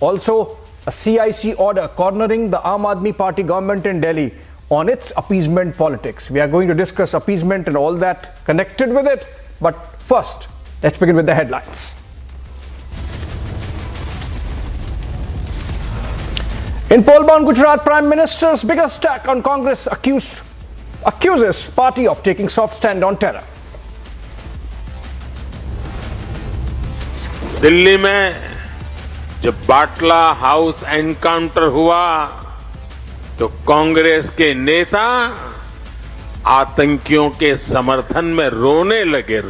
Also, a CIC order cornering the Aam Aadmi Party government in Delhi on its appeasement politics. We are going to discuss appeasement and all that connected with it. But first, let's begin with the headlines. In poll-bound Gujarat, Prime Minister's biggest attack on Congress accuses party of taking soft stand on terror. Delhi में जब बाटला house encounter हुआ तो कांग्रेस के नेता आतंकियों के समर्थन में रोने लगे।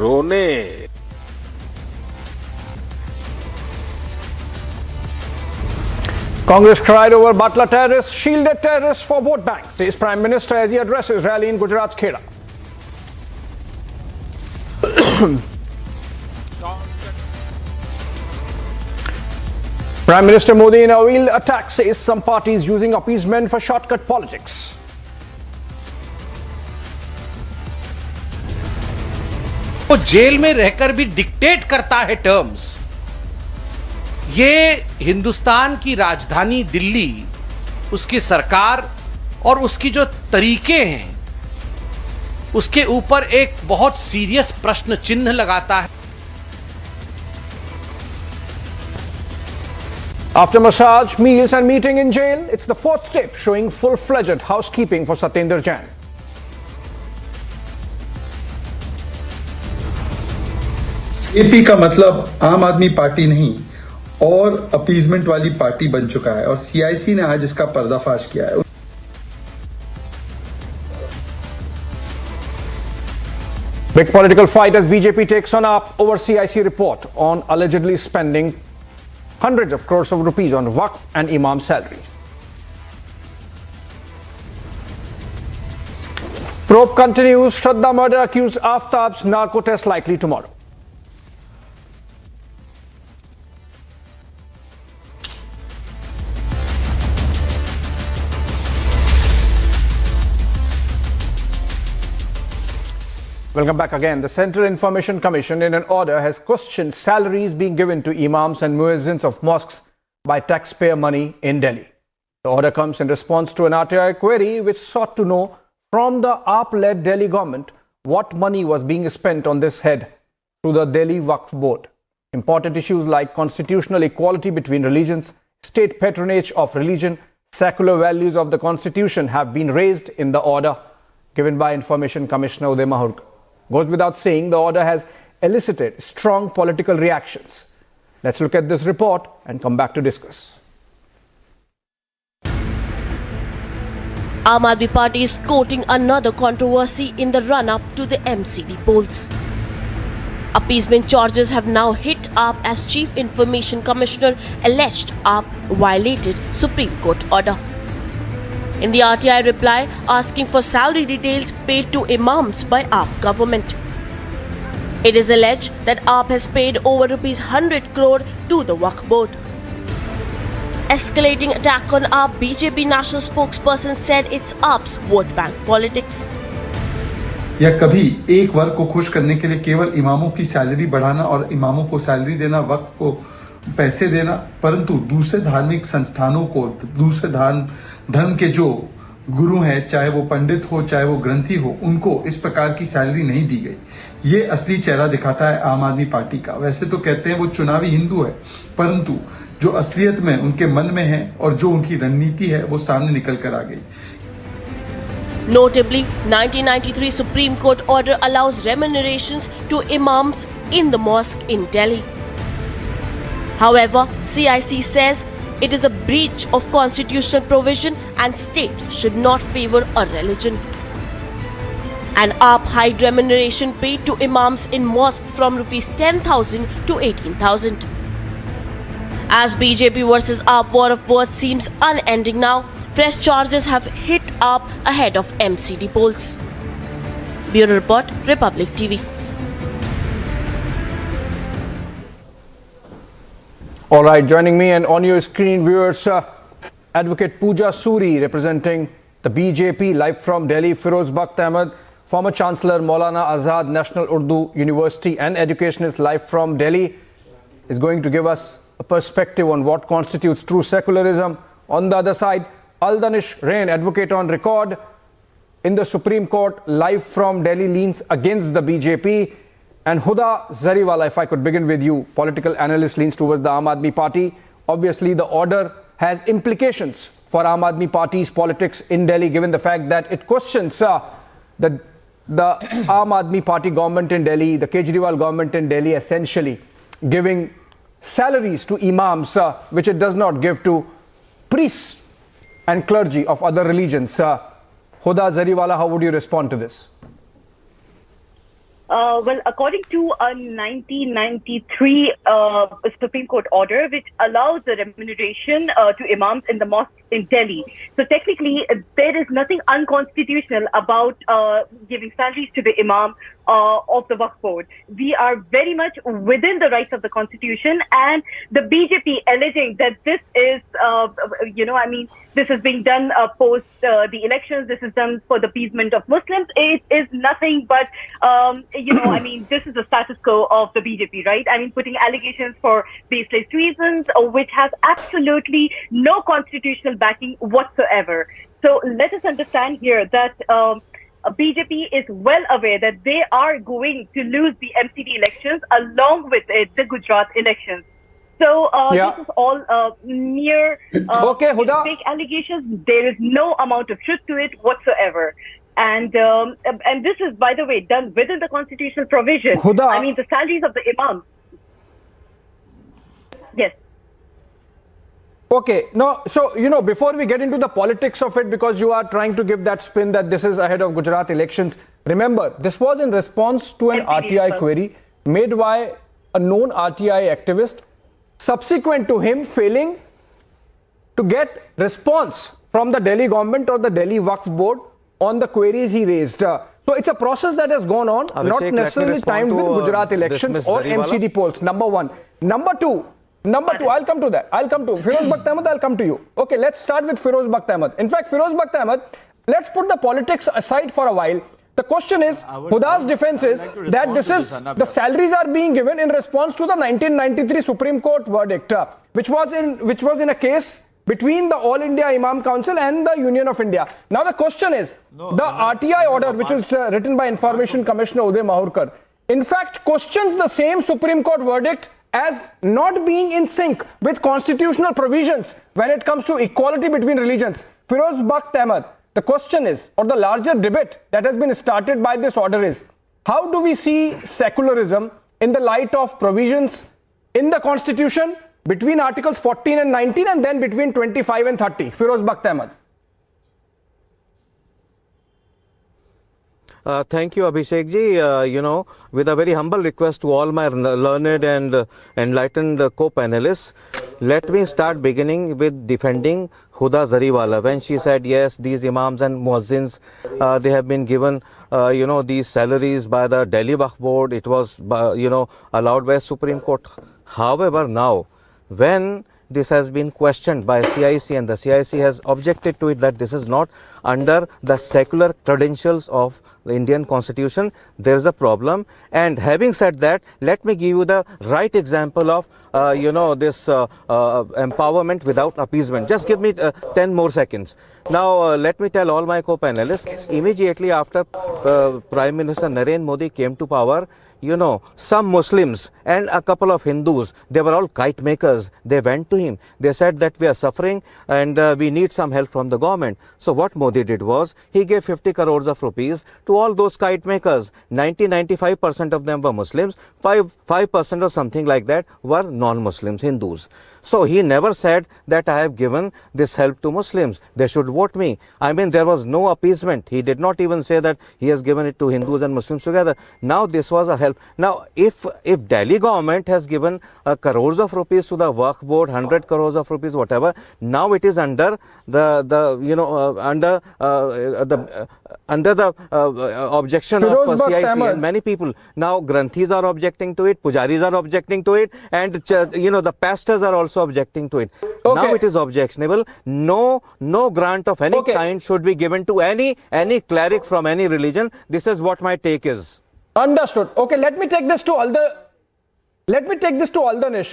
Congress cried over Batla terrorists, shielded terrorists for vote banks, says Prime Minister as he addresses rally in Gujarat's Kheda. Prime Minister Modi in a wheel attack says some parties using appeasement for shortcut politics. वो jail में रहकर भी dictate करता है terms. ये हिंदुस्तान की राजधानी दिल्ली, उसकी सरकार और उसकी जो तरीके हैं उसके ऊपर एक बहुत सीरियस प्रश्न चिन्ह लगाता है। After massage, meals and meeting in jail, it's the fourth step showing full-fledged housekeeping for Satyendra Jain. AP का मतलब आम आदमी पार्टी नहीं और अपीजमेंट वाली पार्टी बन चुका है और सीआईसी ने आज इसका पर्दाफाश किया है। Big political fight as BJP takes on AAP over CIC report on allegedly spending hundreds of crores of rupees on Waqf and Imam salaries. Probe continues. Shraddha murder accused Aftab's narco test likely tomorrow. Welcome back again. The Central Information Commission in an order has questioned salaries being given to imams and muezzins of mosques by taxpayer money in Delhi. The order comes in response to an RTI query which sought to know from the AAP-led Delhi government what money was being spent on this head through the Delhi Waqf Board. Important issues like constitutional equality between religions, state patronage of religion, secular values of the constitution have been raised in the order given by Information Commissioner Uday Mahurkar. Goes without saying, the order has elicited strong political reactions. Let's look at this report and come back to discuss. Aam Aadmi Party is courting another controversy in the run-up to the MCD polls. Appeasement charges have now hit AAP as Chief Information Commissioner alleged AAP violated Supreme Court order. In the RTI reply asking for salary details paid to imams by AAP government. It is alleged that AAP has paid over rupees 100 crore to the Waqf board. Escalating attack on AAP, BJP national spokesperson said it's AAP's vote bank politics. या कभी एक वर्ग को खुश करने के लिए केवल इमामों की सैलरी बढ़ाना और इमामों को सैलरी देना, वक्फ को पैसे देना, परंतु दूसरे धार्मिक संस्थानों को, दूसरे धर्म के जो गुरु हैं, चाहे वो पंडित हो चाहे वो ग्रंथी हो, उनको इस प्रकार की सैलरी नहीं दी गई। ये असली चेहरा दिखाता है आम आदमी पार्टी का। वैसे तो कहते हैं वो चुनावी हिंदू है, परंतु जो असलियत में उनके मन में है और जो उनकी रणनीति है वो सामने निकल कर आ गई। Notably, 1993 Supreme Court order allows remunerations to imams in the mosque in Delhi. However, CIC says it is a breach of constitutional provision and state should not favor a religion. An AAP high remuneration paid to imams in mosque from rupees 10,000 to 18,000. As BJP versus AAP war of words seems unending now, fresh charges have hit AAP ahead of MCD polls. Bureau Report, Republic TV. All right, joining me and on your screen viewers, Advocate Pooja Suri representing the BJP, live from Delhi, Firoz Bakht Ahmed, former Chancellor Maulana Azad National Urdu University and educationist live from Delhi, is going to give us a perspective on what constitutes true secularism. On the other side, Aldanish Rain, advocate on record in the Supreme Court, live from Delhi, leans against the BJP. And Huda Zariwala, if I could begin with you, political analyst, leans towards the Aam Aadmi Party. Obviously, the order has implications for Aam Aadmi Party's politics in Delhi, given the fact that it questions the Aam Aadmi Party government in Delhi, the Kejriwal government in Delhi, essentially giving salaries to imams, which it does not give to priests and clergy of other religions. Huda Zariwala, how would you respond to this? Well, according to a 1993 Supreme Court order, which allows the remuneration to imams in the mosque in Delhi. So technically, there is nothing unconstitutional about giving salaries to the imam of the Waqf board. We are very much within the rights of the constitution, and the BJP alleging that this is, this is being done post the elections, this is done for the appeasement of Muslims. It is nothing but, this is the status quo of the BJP, right? I mean, putting allegations for baseless reasons, which has absolutely no constitutional backing whatsoever. So let us understand here that BJP is well aware that they are going to lose the MCD elections along with it, the Gujarat elections. So this is all mere fake allegations. There is no amount of truth to it whatsoever. And this is, by the way, done within the constitutional provision. Huda, I mean, the salaries of the imams. Yes. Okay, no, so, before we get into the politics of it, because you are trying to give that spin that this is ahead of Gujarat elections, remember, this was in response to an RTI query made by a known RTI activist, subsequent to him failing to get response from the Delhi government or the Delhi Waqf board on the queries he raised. So it's a process that has gone on, not necessarily timed with Gujarat elections or MCD polls, number one. Number two, I'll come to that. Firoz Bakht Ahmed, I'll come to you. Okay, let's start with Firoz Bakht Ahmed. In fact, Firoz Bakht Ahmed, let's put the politics aside for a while. The question is, Huda's defense is that the salaries are being given in response to the 1993 Supreme Court verdict, which was in a case between the All India Imam Council and the Union of India. Now the question is, the RTI order, which is written by Information Commissioner Uday Mahurkar, in fact questions the same Supreme Court verdict as not being in sync with constitutional provisions when it comes to equality between religions. Firoz Bakht Ahmed, the question is, or the larger debate that has been started by this order is, how do we see secularism in the light of provisions in the constitution between Articles 14 and 19 and then between 25 and 30? Firoz Bakht Ahmed. Thank you, Abhishek ji. With a very humble request to all my learned and enlightened co-panelists, let me start beginning with defending Huda Zariwala when she said, yes, these imams and muezzins, they have been given, these salaries by the Delhi Waqf board. It was, allowed by Supreme Court. However, now, when this has been questioned by CIC and the CIC has objected to it that this is not under the secular credentials of the Indian Constitution, there is a problem. And having said that, let me give you the right example of, this empowerment without appeasement. Just give me 10 more seconds. Now, let me tell all my co-panelists, immediately after Prime Minister Narendra Modi came to power, some Muslims and a couple of Hindus, they were all kite makers. They went to him. They said that we are suffering and we need some help from the government. So what Modi did was, he gave 50 crores of rupees to all those kite makers. 95% of them were Muslims. 5% or something like that were non-Muslims, Hindus. So he never said that I have given this help to Muslims. They should vote me. I mean, there was no appeasement. He did not even say that he has given it to Hindus and Muslims together. Now this was a help. Now, if Delhi government has given crores of rupees to the Waqf board, 100 crores of rupees, whatever, now it is under the objection of CIC and many people. Now Granthis are objecting to it, Pujaris are objecting to it, and the pastors are also objecting to it. Okay. Now it is objectionable. No grant of any kind should be given to any cleric from any religion. This is what my take is. Understood. Okay, let me take this to Aldanish.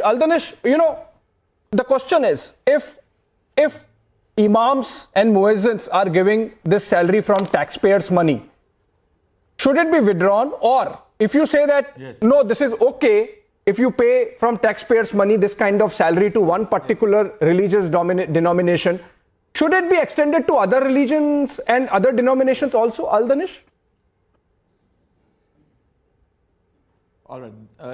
Aldanish, the question is, if imams and muezzins are giving this salary from taxpayers' money, should it be withdrawn? Or if you say that, no, this is okay, if you pay from taxpayers' money this kind of salary to one particular religious denomination, should it be extended to other religions and other denominations also, Al-Danish? All right.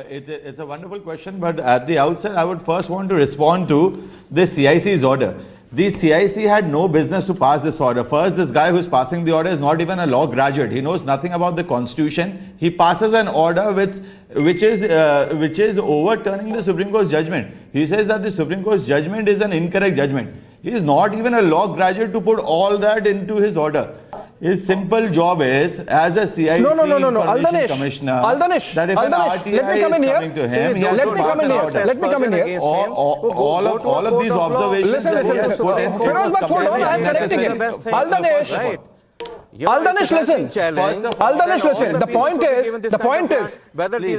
It's a wonderful question, but at the outset, I would first want to respond to the CIC's order. The CIC had no business to pass this order. First, this guy who's passing the order is not even a law graduate. He knows nothing about the constitution. He passes an order which is overturning the Supreme Court's judgment. He says that the Supreme Court's judgment is an incorrect judgment. He is not even a law graduate to put all that into his order. His simple job is, as a CIC information commissioner, that if an RTI is coming to him, he has to pass an order. Let me come in here. All of these observations that he has put in, Firoz, hold on, I am correcting him. Al-Danish, listen. Al-Danish, listen. The point is,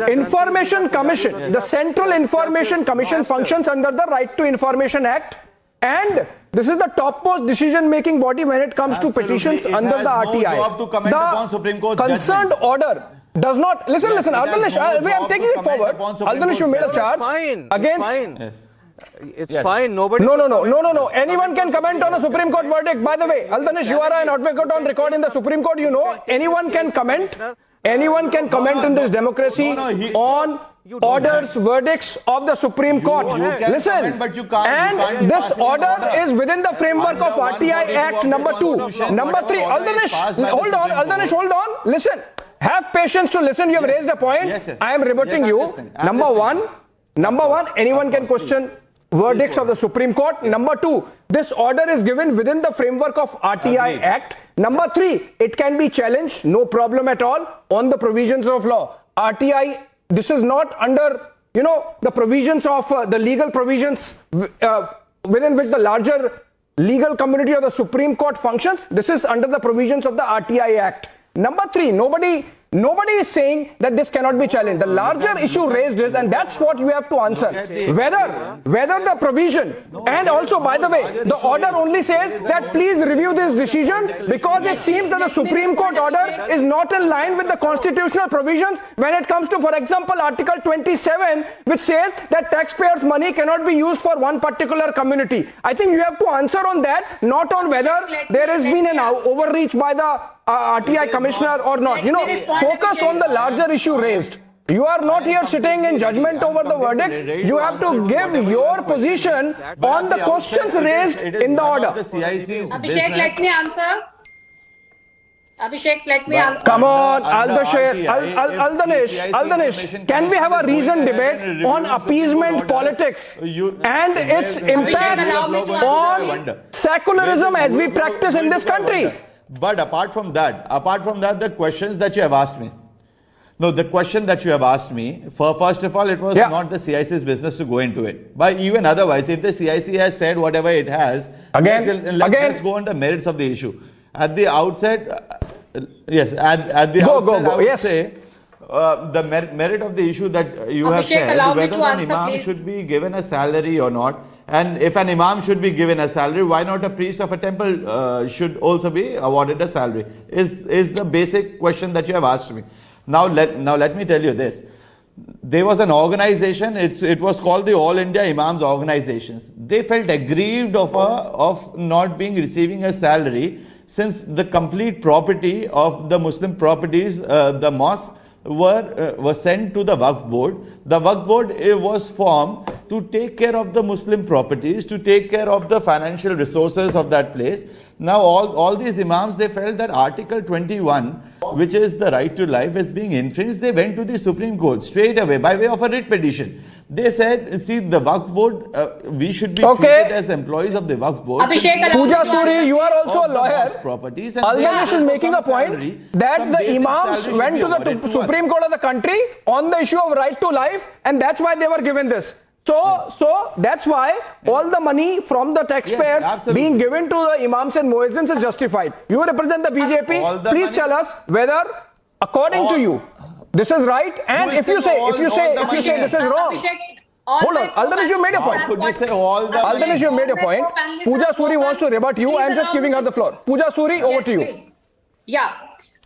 Information Commission, the Central Information Commission functions under the Right to Information Act, and this is the topmost decision-making body when it comes to petitions under the RTI. Job to comment upon Supreme Court's concerned judgment. order does not. Listen, Al-Danish, I'm taking it forward. Al-Danish, you made a charge against. It's fine. Nobody. No. Anyone can comment on a Supreme Court verdict. By the way, Al-Danish, you are an advocate on record in the Supreme Court. You know, anyone can comment. Anyone can comment in this democracy on orders, verdicts of the Supreme Court. Listen, comment, but you can't, and this order is within the framework of RTI Act number 2. Number 3, Al-Danish, hold on, Al-Danish, hold on. Listen, have patience to listen. You have raised a point. I am rebutting you. Number one, anyone can question verdicts of the Supreme Court. Number 2, this order is given within the framework of RTI Act. Number 3, it can be challenged, no problem at all, on the provisions of law. RTI, this is not under, the provisions of the legal provisions within which the larger legal community of the Supreme Court functions. This is under the provisions of the RTI Act. Number 3, nobody is saying that this cannot be challenged. The larger issue raised is, and that's what you have to answer, whether the provision, and also, by the way, the order only says that please review this decision because it seems that the Supreme Court order is not in line with the constitutional provisions when it comes to, for example, Article 27, which says that taxpayers' money cannot be used for one particular community. I think you have to answer on that, not on whether there has been an overreach by the RTI commissioner or not. Focus on the larger issue raised. You are not here sitting in judgment over the verdict. You have to give your position on the questions raised in the order. Abhishek, let me answer. Abhishek, let me answer. Come on, Al-Danish, can we have a reasoned debate on appeasement politics and its impact on secularism as we practice in this country? But apart from that, the questions that you have asked me. No, the question that you have asked me, first of all, it was not the CIC's business to go into it. But even otherwise, if the CIC has said whatever it has, let's go on the merits of the issue. At the outset, I would say the merit of the issue that you have said, whether an imam should be given a salary or not. And if an imam should be given a salary, why not a priest of a temple should also be awarded a salary? Is the basic question that you have asked me. Now let me tell you this. There was an organization, it was called the All India Imams Organizations. They felt aggrieved of not receiving a salary, since the complete property of the Muslim properties, the mosque, were sent to the Waqf board. The Waqf board was formed to take care of the Muslim properties, to take care of the financial resources of that place. Now all these imams, they felt that Article 21, which is the right to life, is being infringed. They went to the Supreme Court straight away by way of a writ petition. They said, see, the Waqf board, we should be treated as employees of the Waqf board. Pooja Suri, you are also a lawyer. Al-Danish is making a point that the imams went to the Supreme Court of the country on the issue of right to life, and that's why they were given this. So that's why all the money from the taxpayers being given to the imams and muezzins is justified. You represent the BJP. Please tell us whether, according to you, this is right, and if you say this is wrong. Hold on, Aldanish, you made a point. Could you say all the Aldanish, you made a point. Pooja Suri wants to rebut you. I am just giving her the floor. Pooja Suri, over to you. Please. Yeah.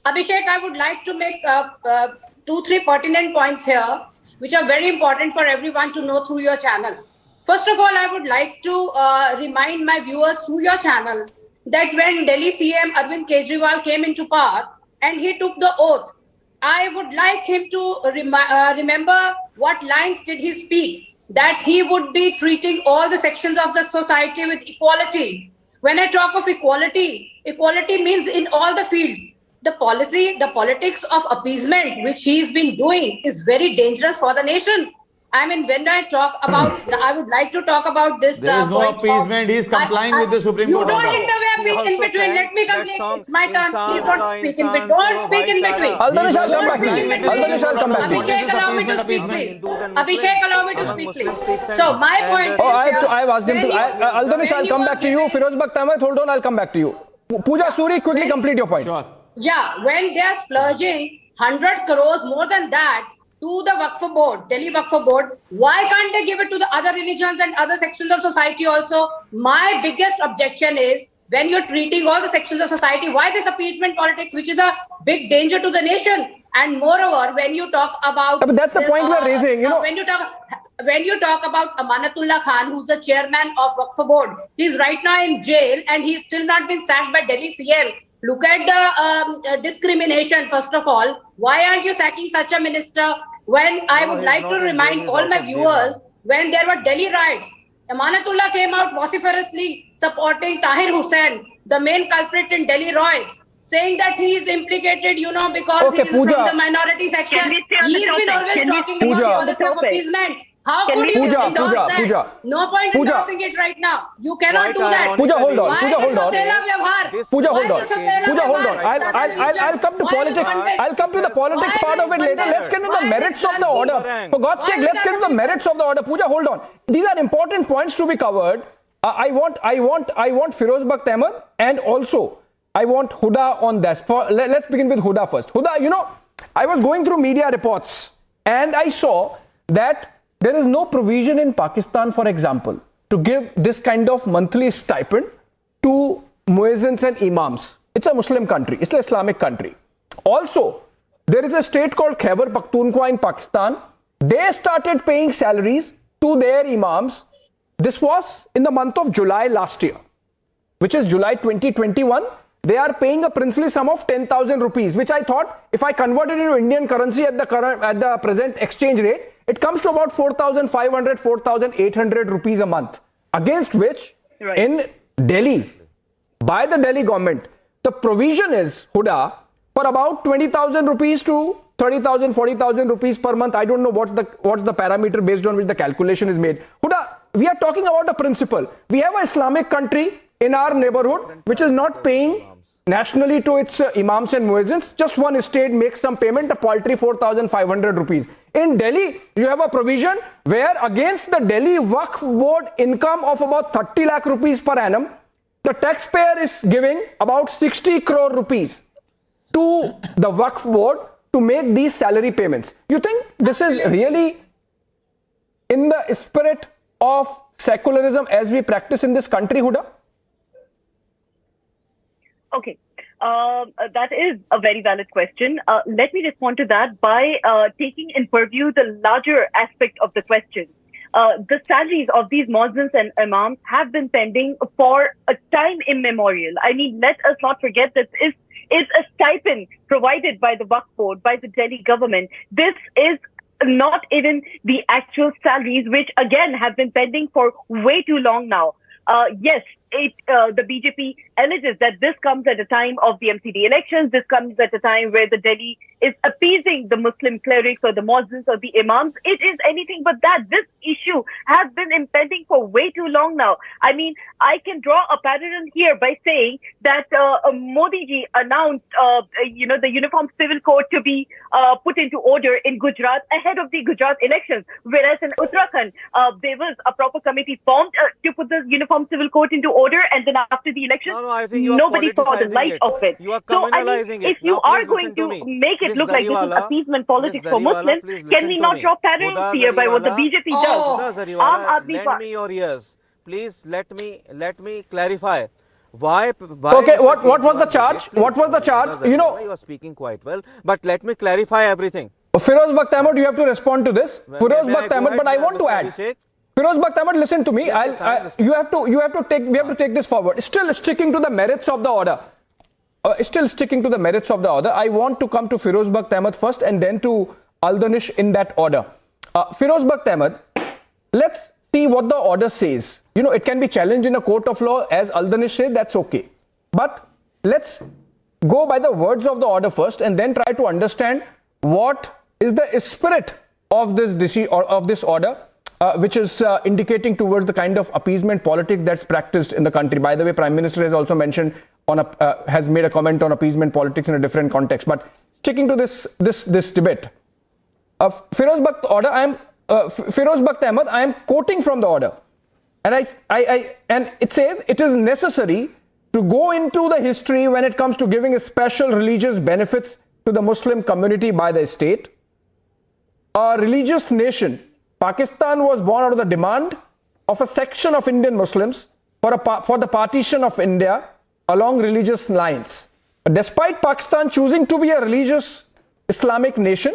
Abhishek, I would like to make 2-3 pertinent points here, which are very important for everyone to know through your channel. First of all, I would like to remind my viewers through your channel that when Delhi CM Arvind Kejriwal came into power and he took the oath, I would like him to remember what lines did he speak, that he would be treating all the sections of the society with equality. When I talk of equality, equality means in all the fields. The policy, the politics of appeasement, which he's been doing, is very dangerous for the nation. I mean, when I talk about, I would like to talk about this. There is no appeasement. He is complying with the Supreme Court. You don't interfere in between. Let me complete. It's my turn. Please don't speak in between. Don't speak in between. Aldanish, I'll come back to you. Aldanish, I'll come back to you. Abhishek, allow me to speak, please. Abhishek, allow me to speak, please. So my point is... I've asked him to... Aldanish, I'll come back to you. Firoz Bakht Ahmed, hold on, I'll come back to you. Pooja Suri, quickly complete your point. Sure. Yeah, when they are splurging 100 crores, more than that, to the Waqf board, Delhi Waqf board, why can't they give it to the other religions and other sections of society also? My biggest objection is, when you're treating all the sections of society, why this appeasement politics, which is a big danger to the nation? And moreover, when you talk about... But that's the point we're raising, you know. When you talk about Amanatullah Khan, who's the chairman of Waqf board, he's right now in jail and he's still not been sacked by Delhi CM. Look at the discrimination, first of all. Why aren't you sacking such a minister? When I would like to remind all my viewers, when there were Delhi riots, Amanatullah came out vociferously supporting Tahir Hussain, the main culprit in Delhi riots, saying that he is implicated, you know, because he is from the minority section. He's been always talking about policy of appeasement. How could you endorse that? No point endorsing it right now. You cannot do that. Pooja, hold on. Pooja, hold on. Pooja, hold on. Pooja, hold on. I'll come to politics. I'll come to the politics part of it later. Let's get into the merits of the order. For God's sake, let's get into the merits of the order. Pooja, hold on. These are important points to be covered. I want Firoz Bakht Ahmed, and also I want Huda on this. Let's begin with Huda first. Huda, you know, I was going through media reports and I saw that there is no provision in Pakistan, for example, to give this kind of monthly stipend to muezzins and imams. It's a Muslim country. It's an Islamic country. Also, there is a state called Khyber Pakhtunkhwa in Pakistan. They started paying salaries to their imams. This was in the month of July last year, which is July 2021. They are paying a princely sum of 10,000 rupees, which I thought, if I convert it into Indian currency at the present exchange rate, it comes to about 4,500, 4,800 rupees a month. Against which, in Delhi, by the Delhi government, the provision is, Huda, for about 20,000 rupees to 30,000, 40,000 rupees per month. I don't know what's the parameter based on which the calculation is made. Huda, we are talking about a principle. We have an Islamic country in our neighborhood which is not paying nationally to its imams and muezzins. Just one state makes some payment, a paltry 4,500 rupees. In Delhi, you have a provision where against the Delhi Waqf board income of about 30 lakh rupees per annum, the taxpayer is giving about 60 crore rupees to the Waqf board to make these salary payments. You think this is really in the spirit of secularism as we practice in this country, Huda? Okay. That is a very valid question. Let me respond to that by taking in purview the larger aspect of the question. The salaries of these muezzins and imams have been pending for a time immemorial. I mean, let us not forget that this is a stipend provided by the Waqf board, by the Delhi government. This is not even the actual salaries, which again have been pending for way too long now. Yes, the BJP alleges that this comes at a time of the MCD elections. This comes at a time where the Delhi is appeasing the Muslim clerics or the muezzins or the imams. It is anything but that. This issue has been impending for way too long now. I mean, I can draw a parallel here by saying that Modi ji announced, the Uniform Civil Code to be put into order in Gujarat ahead of the Gujarat elections, whereas in Uttarakhand, there was a proper committee formed to put the Uniform Civil Code into order, and then after the election, I think you are nobody saw the politicizing light it. of it. You are So, I communalizing mean, it. if you Now, are please going listen to to me. make it Ms. look like this is Zariwala, appeasement politics Ms. for Zariwala, Muslims, please can listen we to not me. draw parallels Huda here by what the Zariwala, BJP Oh. does? Huda Aam Zariwala, Aadmi lend Party. me your ears. Please let me clarify. Why Okay, Mr. what was the Kejriwal charge? did it? What was the Please, charge? Huda You know, Zariwala, you are speaking quite well, but let me clarify everything. Firoz Bakht Ahmed, you have to respond to this. Firoz May I Bakht go Ahmed, ahead, but I want to Mr. add. Abhishek? Firoz Bakht Ahmed, listen to me. Yes, yes, you have to take this forward. Still sticking to the merits of the order. I want to come to Firoz Bakht Ahmed first and then to Aldanish in that order. Firoz Bakht Ahmed, let's see what the order says. You know, it can be challenged in a court of law, as Aldanish said, that's okay. But let's go by the words of the order first and then try to understand what is the spirit of this order, which is indicating towards the kind of appeasement politics that's practiced in the country. By the way, Prime Minister has also mentioned has made a comment on appeasement politics in a different context. But sticking to this debate, Firoz Bakht Ahmed, I am quoting from the order, and and it says it is necessary to go into the history when it comes to giving special religious benefits to the Muslim community by the state. A religious nation, Pakistan was born out of the demand of a section of Indian Muslims for the partition of India along religious lines. Despite Pakistan choosing to be a religious Islamic nation,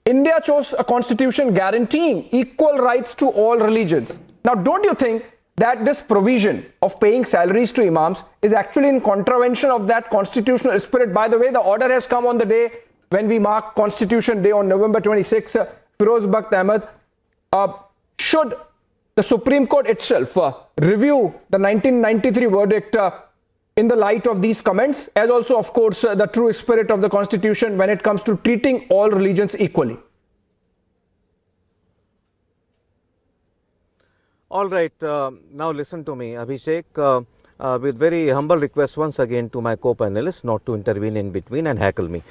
India chose a constitution guaranteeing equal rights to all religions. Now, don't you think that this provision of paying salaries to imams is actually in contravention of that constitutional spirit? By the way, the order has come on the day when we mark Constitution Day on November 26. Firoz Bakht Ahmed, should the Supreme Court itself review the 1993 verdict in the light of these comments, as also, of course, the true spirit of the Constitution when it comes to treating all religions equally? All right, now listen to me, Abhishek, with very humble request once again to my co-panelists not to intervene in between and heckle me.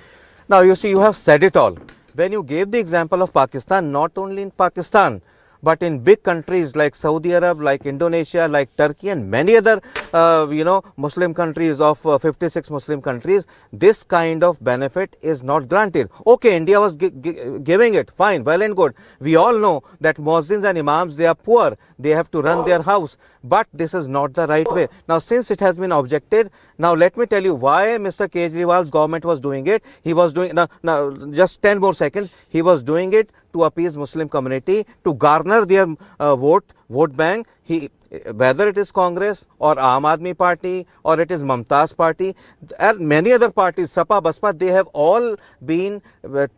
Now, you see, you have said it all. When you gave the example of Pakistan, not only in Pakistan, but in big countries like Saudi Arab, like Indonesia, like Turkey and many other, Muslim countries of 56 Muslim countries, this kind of benefit is not granted. Okay, India was giving it, fine, well and good. We all know that muezzins and imams, they are poor, they have to run their house, but this is not the right way. Now, since it has been objected, now let me tell you why Mr. Kejriwal's government was doing it. He was doing, now just 10 more seconds, he was doing it to appease Muslim community, to garner their vote bank. Whether it is Congress or Aam Aadmi Party or it is Mamta's party and many other parties, Sapa, Baspa, they have all been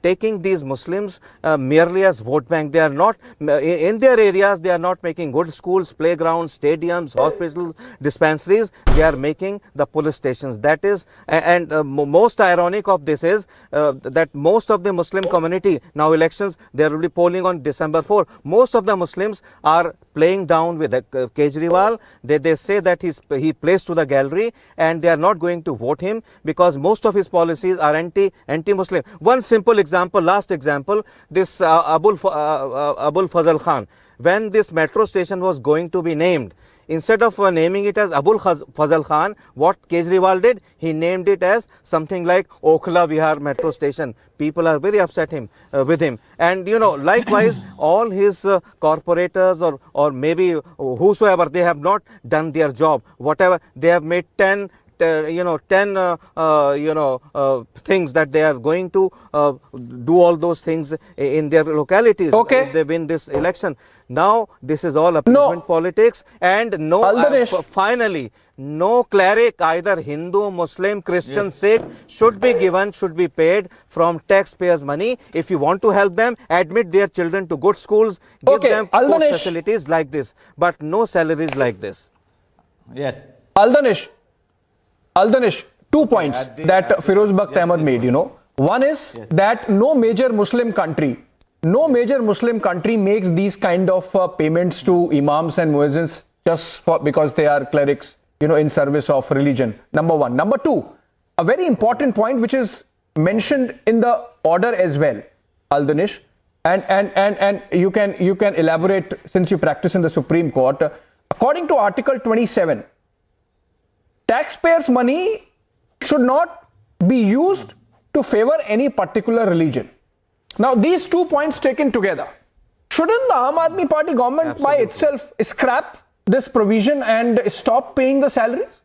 taking these Muslims merely as vote bank. They are not, in their areas, they are not making good schools, playgrounds, stadiums, hospitals, dispensaries. They are making the police stations. That is, and most ironic of this is that most of the Muslim community, now elections, there will be polling on December 4. Most of the Muslims are playing down with Kejriwal. They say that he plays to the gallery and they are not going to vote him because most of his policies are anti-Muslim. One simple example, last example, this Abul Fazal Khan. When this metro station was going to be named, instead of naming it as Abul Fazal Khan, what Kejriwal did, he named it as something like Okhla Vihar metro station. People are very upset with him. And likewise, all his corporators or maybe whosoever, they have not done their job. Whatever, they have made 10 things that they are going to do all those things in their localities. Okay. If they win this election. Now, this is all appeasement politics, and finally, no cleric, either Hindu, Muslim, Christian, Sikh, should be paid from taxpayers' money. If you want to help them, admit their children to good schools, give them sports facilities like this, but no salaries like this. Yes. Aldanish, 2 points that Firoz Bakht Ahmed made, One is that no major Muslim country makes these kind of payments to imams and muezzins just because they are clerics, in service of religion. Number one. Number two, a very important point which is mentioned in the order as well, Aldanish, and you can elaborate since you practice in the Supreme Court. According to Article 27 taxpayers' money should not be used to favor any particular religion. Now, these 2 points taken together, shouldn't the Aam Aadmi Party government by itself scrap this provision and stop paying the salaries?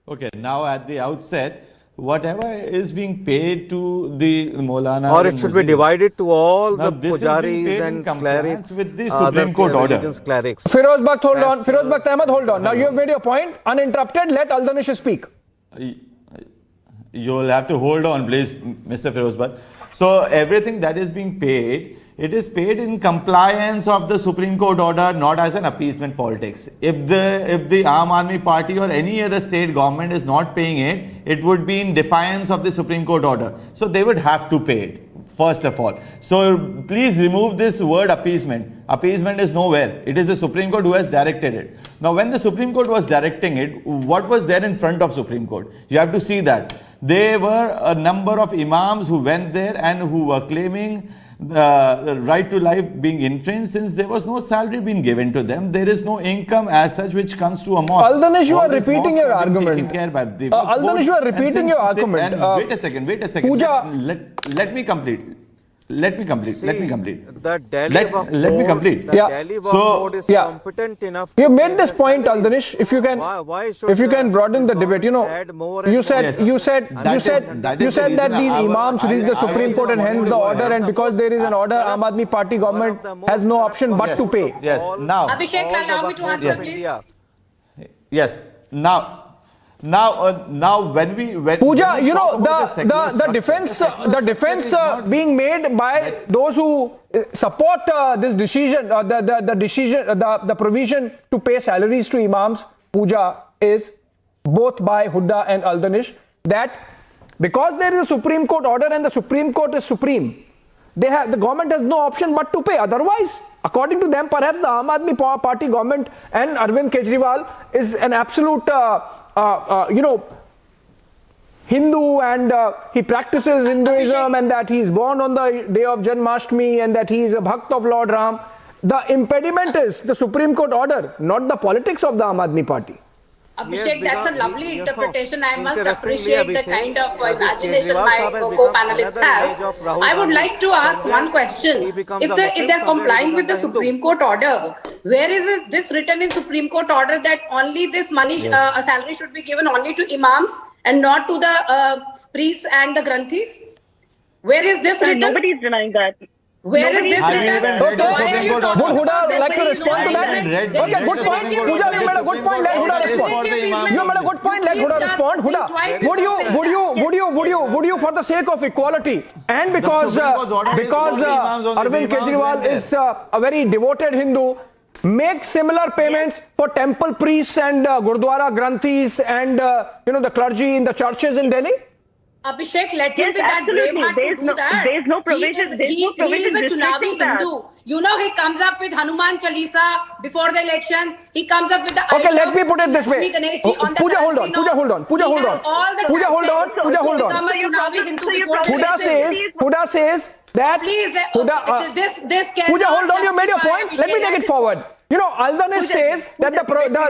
Okay, now at the outset, whatever is being paid to the Maulana, or it should be divided to all now the pujaris and clerics with the Supreme Court order. Clerics. Firoz Bakht, hold on. Firoz Bakht Ahmed, hold on. Now you have made your point. Uninterrupted, let Al-Danish speak. You'll have to hold on, please, Mr. Firoz Bakht. So everything that is being paid, it is paid in compliance of the Supreme Court order, not as an appeasement politics. If the Aam Aadmi Party or any other state government is not paying it, it would be in defiance of the Supreme Court order. So they would have to pay it, first of all. So please remove this word appeasement. Appeasement is nowhere. It is the Supreme Court who has directed it. Now, when the Supreme Court was directing it, what was there in front of Supreme Court? You have to see that. There were a number of imams who went there and who were claiming the right to life being infringed, since there was no salary being given to them. There is no income as such which comes to a mosque. Al-Danish, you are repeating your argument. Al-Danish, you are repeating your argument. Wait a second. Let me complete. Let me complete. See, let me complete. The Delhi Waqf let me complete. The Delhi Waqf board is competent enough. You made this point, Al-Danish. If you can, if you can broaden the debate, you know, you said that these imams reached the Supreme Court and hence the order, and because there is an order, Aam Aadmi Party government has no option but to pay. Yes. Now, Abhishek, allow me to answer, please. Yes. Now, when Pooja, you know, the defense being made by those who support this decision, the provision to pay salaries to imams, Pooja, is both by Huda and Al-Danish, that because there is a Supreme Court order and the Supreme Court is supreme, the government has no option but to pay. Otherwise, according to them, perhaps the Aam Aadmi Party government and Arvind Kejriwal is an absolute Hindu, and he practices Hinduism, and that he is born on the day of Janmashtami, and that he is a Bhakt of Lord Ram. The impediment is the Supreme Court order, not the politics of the Aam Aadmi Party. Abhishek, that's a lovely interpretation. I must appreciate the kind of imagination my co-panelist has. I would like to ask one question. If they're complying with the Supreme Court order, where is this written in Supreme Court order that only this money, a salary should be given only to imams and not to the priests and the granthis? Where is this written? Nobody is denying that. Where is this written? Would Huda like to respond to that? Okay, good point. Pooja, you made a good point. Let Huda respond. You made a good point. Let Huda respond. Huda, would you, for the sake of equality, and because Arvind Kejriwal is a very devoted Hindu, make similar payments for temple priests and Gurdwara Granthis and the clergy in the churches in Delhi? Abhishek, let him be that brave heart to do that. There's no provision. He is a Chunavi Hindu. You know, he comes up with Hanuman Chalisa before the elections. He comes up with the... Okay, let me put it this way. Pooja, hold on. Huda says that... Please, this can... Pooja, hold on. You made your point. Let me take it forward. You know, Al-Danish says that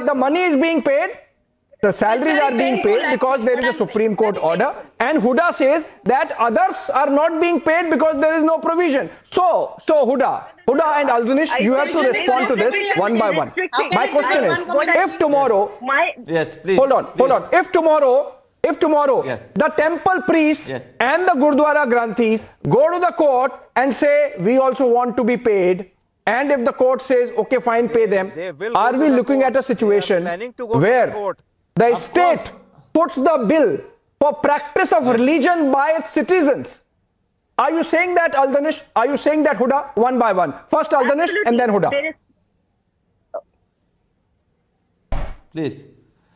the money is being paid. The salaries are being paid because there is a Supreme Court order, and Huda says that others are not being paid because there is no provision. So Huda and Al-Danish, you have to respond to this one by one. My question is, if tomorrow, yes, please, hold on. If tomorrow, the temple priests and the Gurdwara Granthis go to the court and say, we also want to be paid, and if the court says, okay, fine, pay them, are we looking at a situation where the state puts the bill for practice of religion by its citizens? Are you saying that, Al-Danish? Are you saying that, Huda? One by one. First Al-Danish and then Huda. Please.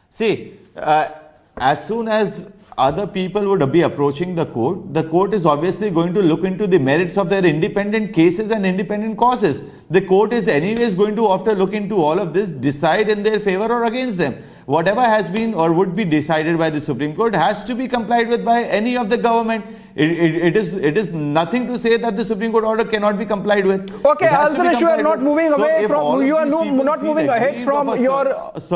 See, as soon as other people would be approaching the court is obviously going to look into the merits of their independent cases and independent causes. The court is anyways going to, after look into all of this, decide in their favor or against them. Whatever has been or would be decided by the Supreme Court has to be complied with by any of the government. it is nothing to say that the Supreme Court order cannot be complied with. Okay, Altanesh, you are not moving away from, you are not moving ahead from your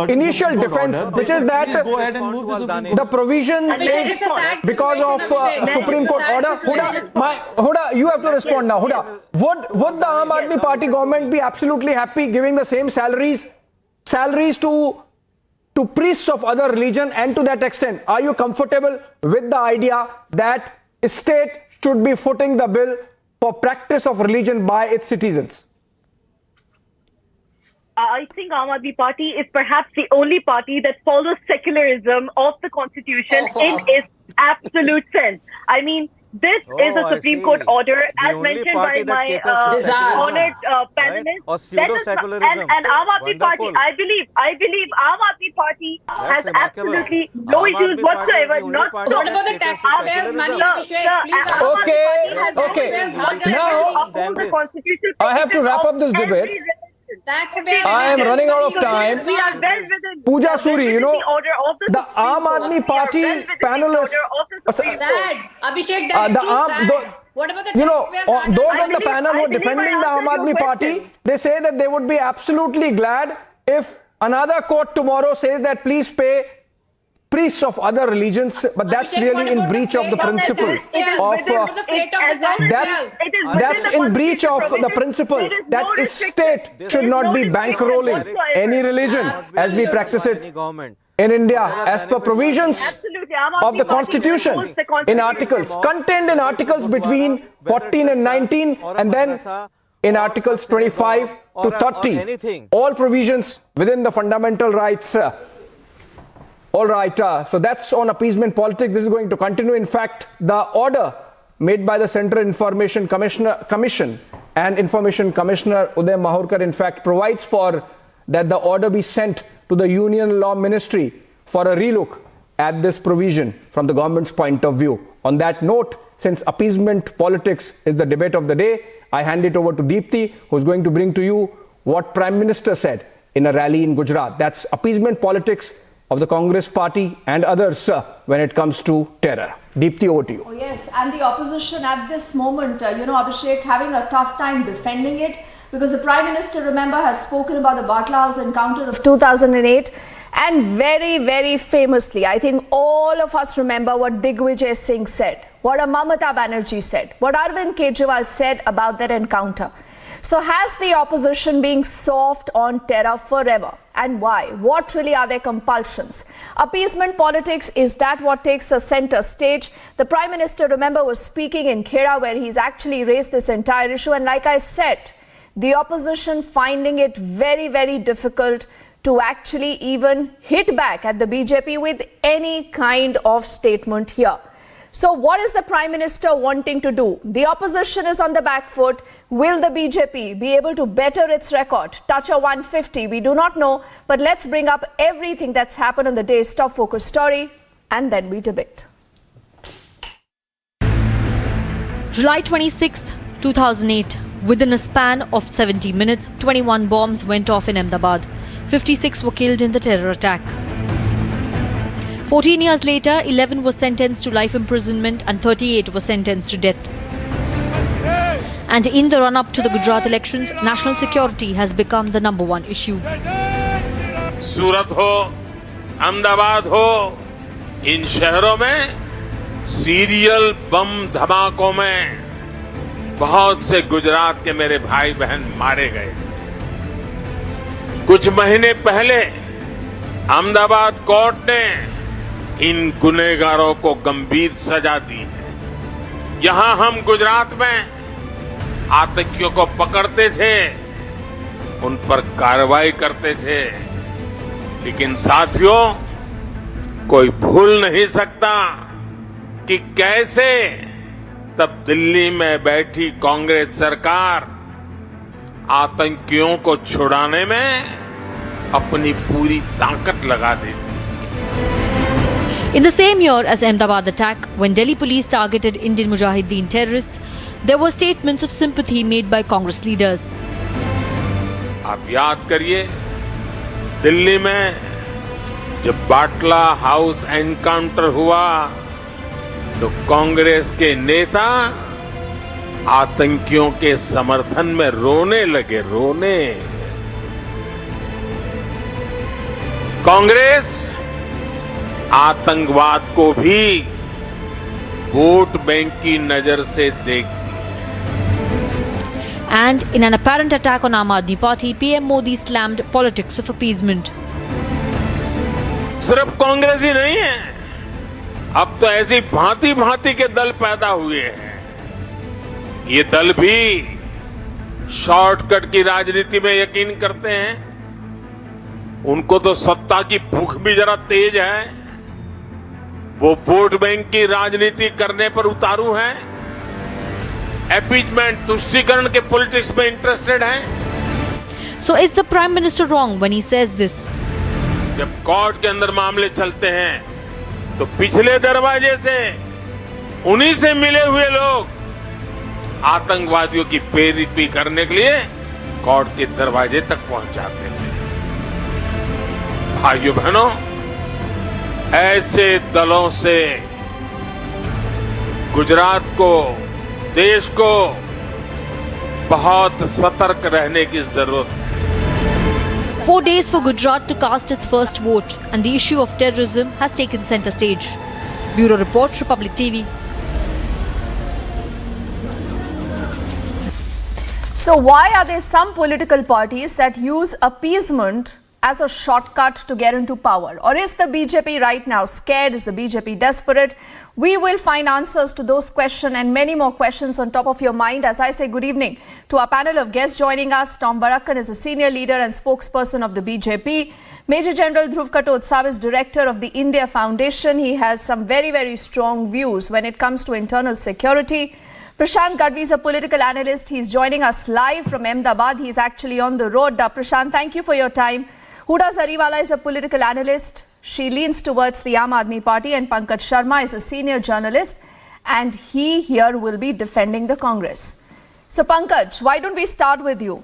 initial defense, which is that go ahead and move the provision is because of Supreme Court order. Huda, you have to respond now. Huda, would the Aam Aadmi Party government be absolutely happy giving the same salaries to priests of other religion, and to that extent, are you comfortable with the idea that state should be footing the bill for practice of religion by its citizens? I think Aam Aadmi Party is perhaps the only party that follows secularism of the constitution in its absolute sense. I mean, this is a Supreme Court order, as mentioned by my honored panelists. And Aam Aadmi Party, I believe Aam Aadmi Party has absolutely no issues whatsoever. Not what about the taxpayers' money, Abhishek? Please, Okay. Now, I have to wrap up this debate. I am running out of time. We are well within. Pooja Suri, you know, the Aam Aadmi Party panelists. Abhishek, that's true. What about the those on the panel who are defending the Aam Aadmi Party, they say that they would be absolutely glad if another court tomorrow says that please pay priests of other religions, but that's really in breach of the principle of that's in breach of the principle that state should not be bankrolling any religion as we practice it in India as per provisions of the Constitution in articles contained in articles between 14 and 19, and then in articles 25 to 30, all provisions within the fundamental rights. All right, so that's on appeasement politics. This is going to continue. In fact, the order made by the Central Information Commission and Information Commissioner Uday Mahorkar, in fact, provides for that the order be sent to the Union Law Ministry for a relook at this provision from the government's point of view. On that note, since appeasement politics is the debate of the day, I hand it over to Deepthi, who's going to bring to you what Prime Minister said in a rally in Gujarat. That's appeasement politics of the Congress party and others when it comes to terror. Deepthi, over to you. Oh yes, and the opposition at this moment, Abhishek, having a tough time defending it, because the Prime Minister, remember, has spoken about the Batla House encounter of 2008, and very, very famously, I think all of us remember what Digvijay Singh said, what Mamata Banerjee said, what Arvind Kejriwal said about that encounter. So has the opposition been soft on terror forever? And why? What really are their compulsions? Appeasement politics, is that what takes the center stage? The Prime Minister, remember, was speaking in Khera, where he's actually raised this entire issue. And like I said, the opposition finding it very, very difficult to actually even hit back at the BJP with any kind of statement here. So what is the Prime Minister wanting to do? The opposition is on the back foot. Will the BJP be able to better its record, touch a 150? We do not know, but let's bring up everything that's happened on the day's top focus story, and then we debate. July 26th, 2008. Within a span of 70 minutes, 21 bombs went off in Ahmedabad. 56 were killed in the terror attack. 14 years later, 11 were sentenced to life imprisonment and 38 were sentenced to death. And in the run-up to the Gujarat elections, national security has become the #1 issue. सूरत हो, अहमदाबाद हो, इन शहरों में serial bomb धमाकों में बहुत से गुजरात के मेरे भाई बहन मारे गए थे। कुछ महीने पहले अहमदाबाद कोर्ट ने इन गुनहगारों को गंभीर सजा दी है। यहां हम गुजरात में आतंकियों को पकड़ते थे, उन पर कार्रवाई करते थे, लेकिन साथियों, कोई भूल नहीं सकता कि कैसे तब दिल्ली में बैठी कांग्रेस सरकार आतंकियों को छुड़ाने में अपनी पूरी ताकत लगा देती। In the same year as Ahmedabad attack, when Delhi police targeted Indian Mujahideen terrorists, there were statements of sympathy made by Congress leaders. आप याद करिए, दिल्ली में जब बाटला हाउस एनकाउंटर हुआ तो कांग्रेस के नेता आतंकियों के समर्थन में रोने लगे, रोने। कांग्रेस आतंकवाद को भी वोट बैंक की नजर से देखती। And in an apparent attack on Aam Aadmi Party, PM Modi slammed politics of appeasement. सिर्फ कांग्रेस ही नहीं है, अब तो ऐसी भांति भांति के दल पैदा हुए हैं। ये दल भी शॉर्टकट की राजनीति में यकीन करते हैं। उनको तो सत्ता की भूख भी जरा तेज है। वो वोट बैंक की राजनीति करने पर उतारू हैं। अपीजमेंट, तुष्टीकरण के पॉलिटिक्स में इंटरेस्टेड हैं। So is the Prime Minister wrong when he says this? जब कोर्ट के अंदर मामले चलते हैं तो पिछले दरवाजे से उन्हीं से मिले हुए लोग आतंकवादियों की पैरवी करने के लिए कोर्ट के दरवाजे तक पहुंच जाते हैं। भाइयों बहनों, ऐसे दलों से गुजरात को, देश को बहुत सतर्क रहने की जरूरत है। 4 days for Gujarat to cast its first vote, and the issue of terrorism has taken center stage. Bureau Report, Republic TV. So why are there some political parties that use appeasement as a shortcut to get into power? Or is the BJP right now scared? Is the BJP desperate? We will find answers to those questions and many more questions on top of your mind as I say good evening to our panel of guests joining us. Tom Barakkan is a senior leader and spokesperson of the BJP. Major General Dhruv Katod is director of the India Foundation. He has some very, very strong views when it comes to internal security. Prashant Gadvi is a political analyst. He's joining us live from Ahmedabad. He's actually on the road. Prashant, thank you for your time. Huda Zariwala is a political analyst. She leans towards the Aam Aadmi Party, and Pankaj Sharma is a senior journalist, and he here will be defending the Congress. So Pankaj, why don't we start with you?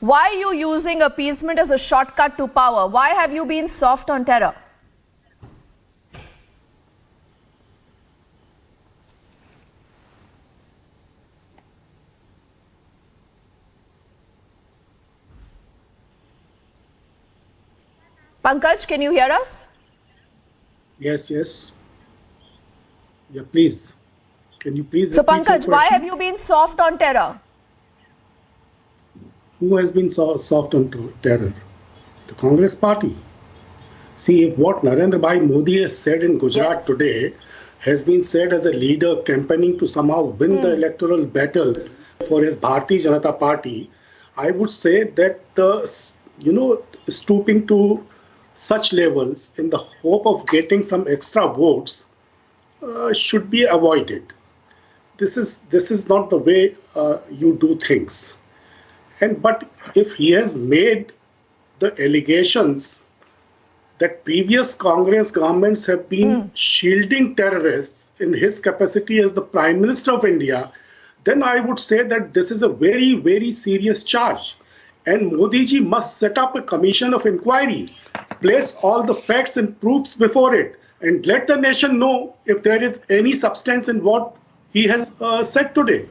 Why are you using appeasement as a shortcut to power? Why have you been soft on terror? Pankaj, can you hear us? Yes. Yeah, please. Can you please? So Pankaj, why have you been soft on terror? Who has been soft on terror? The Congress party. See, if what Narendra Bhai Modi has said in Gujarat today has been said as a leader campaigning to somehow win the electoral battle for his Bharatiya Janata Party, I would say that stooping to such levels in the hope of getting some extra votes should be avoided. This is not the way you do things. But if he has made the allegations that previous Congress governments have been shielding terrorists in his capacity as the Prime Minister of India, then I would say that this is a very, very serious charge. And Modi ji must set up a commission of inquiry, place all the facts and proofs before it, and let the nation know if there is any substance in what he has said today.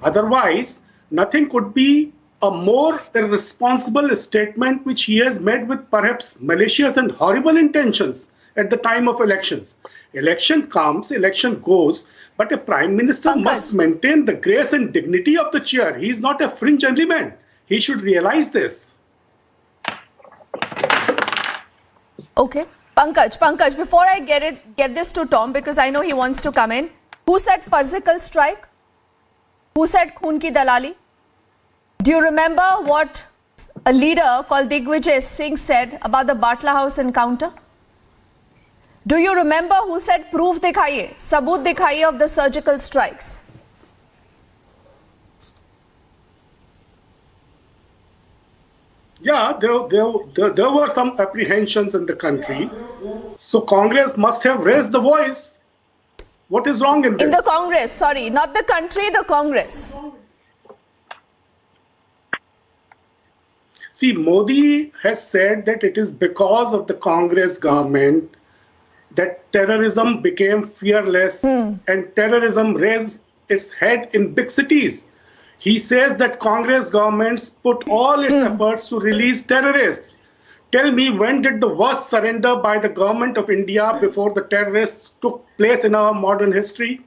Otherwise, nothing could be a more irresponsible statement which he has made with perhaps malicious and horrible intentions at the time of elections. Election comes, election goes, but a Prime Minister must maintain the grace and dignity of the chair. He is not a fringe element. He should realize this. Okay. Pankaj, before I get this to Tom, because I know he wants to come in, who said physical strike? Who said khoon ki dalali? Do you remember what a leader called Digvijay Singh said about the Batla House encounter? Do you remember who said proof dikhaiye, saboot dikhaiye of the surgical strikes? Yeah, there were some apprehensions in the country. So Congress must have raised the voice. What is wrong in this? In the Congress, sorry, not the country, the Congress. See, Modi has said that it is because of the Congress government that terrorism became fearless and terrorism raised its head in big cities. He says that Congress governments put all its efforts to release terrorists. Tell me, when did the worst surrender by the government of India before the terrorists took place in our modern history?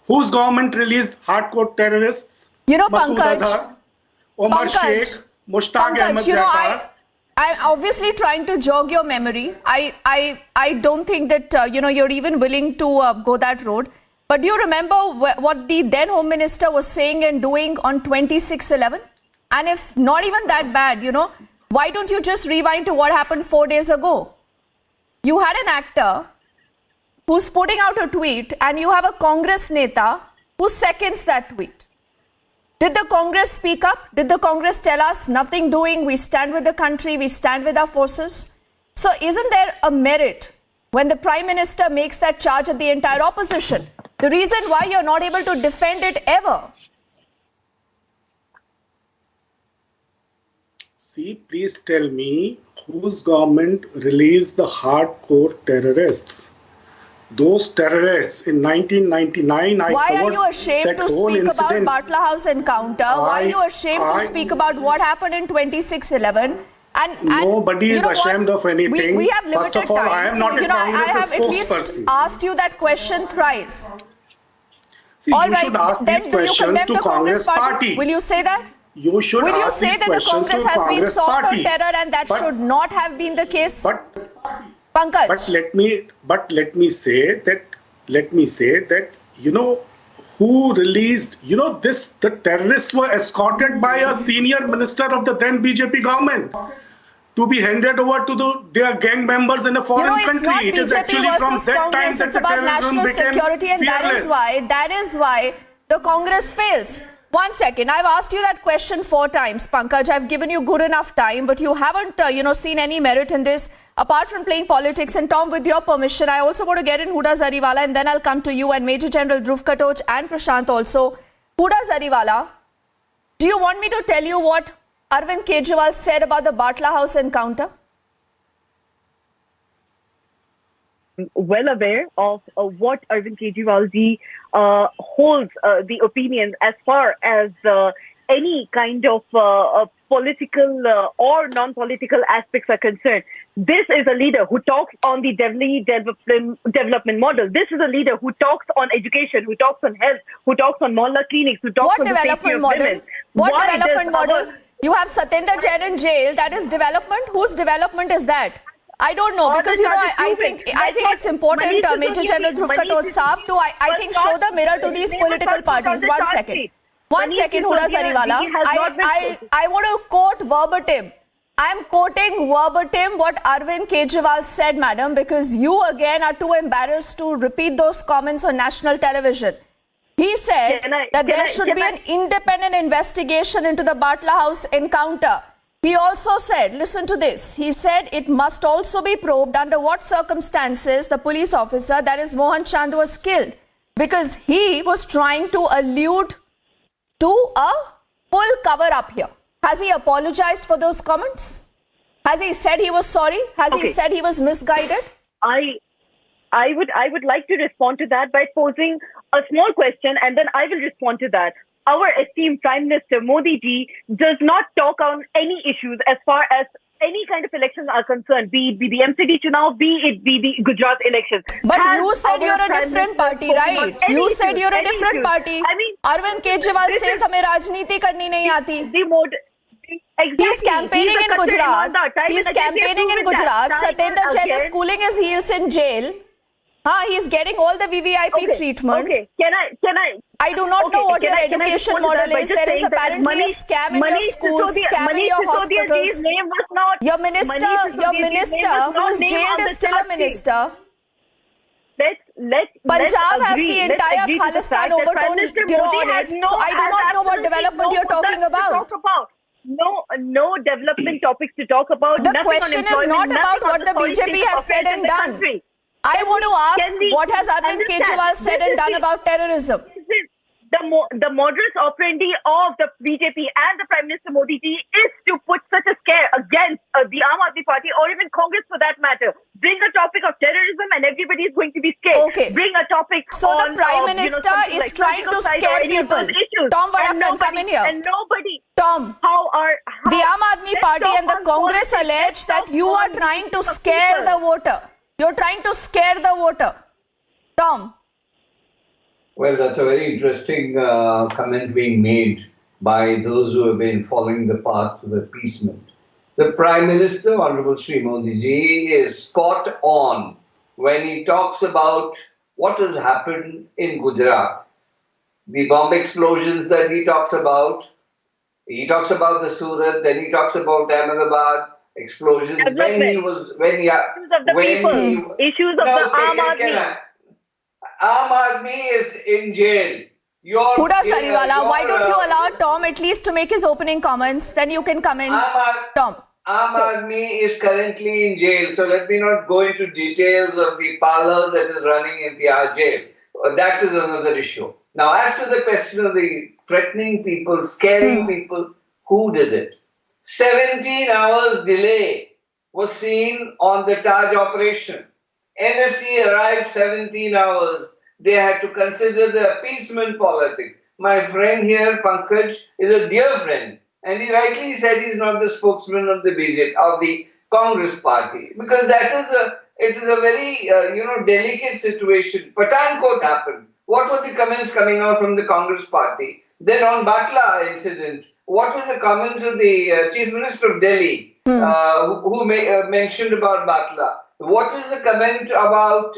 Whose government released hardcore terrorists? You know, Masood Pankaj, Azhar, Omar Sheikh, Mushtaq Ahmed Zafar. I'm obviously trying to jog your memory. I don't think that, you're even willing to go that road. But do you remember what the then Home Minister was saying and doing on 26/11? And if not even that bad, why don't you just rewind to what happened 4 days ago? You had an actor who's putting out a tweet and you have a Congress neta who seconds that tweet. Did the Congress speak up? Did the Congress tell us nothing doing, we stand with the country, we stand with our forces? So isn't there a merit when the Prime Minister makes that charge at the entire opposition? The reason why you're not able to defend it ever. See, please tell me whose government released the hardcore terrorists? Those terrorists in 1999, why are you ashamed to speak about Batla House encounter? Why are you ashamed to speak about what happened in 26/11? And nobody is ashamed of anything. We have limited First of all, time. I am not a Congress spokesperson. I have at least asked you that question thrice. See, you should ask these questions to Congress party. Will you say that? You should Will you ask say these that the questions Congress to has been Congress soft party. on terror and that should not have been the case? Pankaj. But let me say that who released the terrorists were escorted by a senior minister of the then BJP government to be handed over to their gang members in a foreign country. It is actually from that time that the terrorism became security, and fearless. that is why the Congress fails. 1 second, I've asked you that question 4 times, Pankaj. I've given you good enough time, but you haven't, seen any merit in this, apart from playing politics. And Tom, with your permission, I also want to get in Huda Zariwala, and then I'll come to you and Major General Dhruv Katoch and Prashant also. Huda Zariwala, do you want me to tell you what Arvind Kejriwal said about the Batla House encounter? Well aware of what Arvind Kejriwal ji holds the opinion as far as any kind of political or non-political aspects are concerned. This is a leader who talks on the Delhi development model. This is a leader who talks on education, who talks on health, who talks on Mohalla clinics, who talks on the safety of women. What development model? You have Satyendra Jain in jail. That is development. Whose development is that? I don't know, because I think it's important, Major General Dhruv Katoch Saab, to I think show the mirror to these political parties. 1 second. 1 second, Huda Zariwala. I want to quote verbatim. I am quoting verbatim what Arvind Kejriwal said, madam, because you again are too embarrassed to repeat those comments on national television. He said that there should be an independent investigation into the Batla House encounter. He also said, listen to this, he said it must also be probed under what circumstances the police officer, that is Mohan Chand, was killed, because he was trying to allude to a full cover-up here. Has he apologized for those comments? Has he said he was sorry? Has he said he was misguided? I would like to respond to that by posing a small question, and then I will respond to that. Our esteemed Prime Minister Modi ji does not talk on any issues as far as any kind of elections are concerned, be it the MCD Chunav, be it the Gujarat elections. But you said you're a different party, right? You said you're a different party. I mean, Arvind Kejriwal says hame rajniti karni nahi aati. Exactly. He's campaigning in Gujarat. He's campaigning in Gujarat. Satyendra Jain is cooling his heels in jail. He's getting all the VVIP treatment. Okay, can I do not know what your education model is. There is apparently a scam in your schools, scam in your hospitals. Your minister who's jailed is still a minister. Punjab has the entire Khalistan overtone, on it. So I do not know what development you're talking about. No development topics to talk about. The question is not about what the BJP has said and done. I want to ask, what has Arvind Kejriwal said and done about terrorism? The modus operandi of the BJP and the Prime Minister Modi ji is to put such a scare against the Aam Aadmi Party or even Congress for that matter. Bring the topic of terrorism Minister is trying to scare people. Tom Vadakkan, come in here. And nobody. Tom, the Aam Aadmi Party and the Congress allege that you are trying to scare the voter. You're trying to scare the voter. Tom. Well, that's a very interesting comment being made by those who have been following the path of appeasement. The Prime Minister, Honorable Shri Modi ji, is spot on when he talks about what has happened in Gujarat. The bomb explosions that he talks about the Surat, then he talks about Ahmedabad explosions. Issues of the people. Issues of the Aam Aadmi. Aam Aadmi is in jail. Huda Sariwala, why don't you allow Tom at least to make his opening comments? Then you can come in. Tom. Aam Aadmi is currently in jail. So let me not go into details of the parlor that is running in the jail. That is another issue. Now, as to the question of the threatening people, scaring people, who did it? 17 hours delay was seen on the Taj operation. NSE arrived 17 hours. They had to consider the appeasement politics. My friend here, Pankaj, is a dear friend. And he rightly said he's not the spokesman of the BJP, of the Congress party. Because it is a very, delicate situation. Pathankot happened. What were the comments coming out from the Congress party? Then on Batla incident, what was the comments of the Chief Minister of Delhi, who mentioned about Batla? What is the comment about